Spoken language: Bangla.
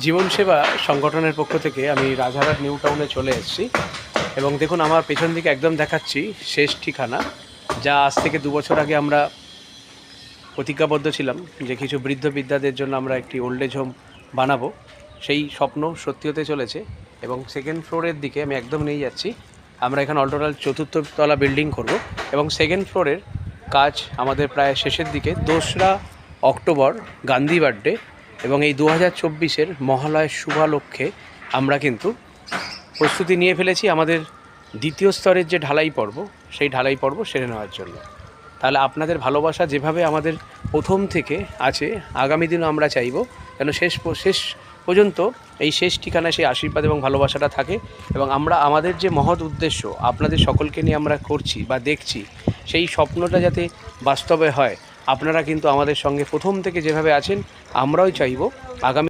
জীবন সেবা সংগঠনের পক্ষ থেকে আমি রাজারহাট নিউ টাউনে চলে এসেছি এবং দেখুন আমার পেছন দিকে একদম দেখাচ্ছি শেষ ঠিকানা, যা আজ থেকে 2 বছর আগে আমরা প্রতিজ্ঞাবদ্ধ ছিলাম যে কিছু বৃদ্ধ বিদ্যাদের জন্য আমরা একটি ওল্ড এজ হোম বানাবো। সেই স্বপ্ন সত্যি হতে চলেছে এবং সেকেন্ড ফ্লোরের দিকে আমি একদম নিয়ে যাচ্ছি। আমরা এখানে অলটোটাল 4র্থ তলা বিল্ডিং করব এবং সেকেন্ড ফ্লোরের কাজ আমাদের প্রায় শেষের দিকে। 2রা অক্টোবর গান্ধী বার্থডে এবং এই 2024-এর মহালয়ের শুভালক্ষ্যে আমরা কিন্তু প্রস্তুতি নিয়ে ফেলেছি আমাদের দ্বিতীয় স্তরের যে ঢালাই পর্ব, সেই ঢালাই পর্ব সেরে নেওয়ার জন্য। তাহলে আপনাদের ভালোবাসা যেভাবে আমাদের প্রথম থেকে আছে, আগামী দিনও আমরা চাইব যেন শেষ পর্যন্ত এই শেষ ঠিকানায় সেই আশীর্বাদ এবং ভালোবাসাটা থাকে এবং আমরা আমাদের যে মহৎ উদ্দেশ্য আপনাদের সকলকে নিয়ে আমরা করছি বা দেখছি, সেই স্বপ্নটা যাতে বাস্তবে হয়। আপনারা কিন্তু আমাদের সঙ্গে প্রথম থেকে যেভাবে আছেন, আমরাও চাইব আগামী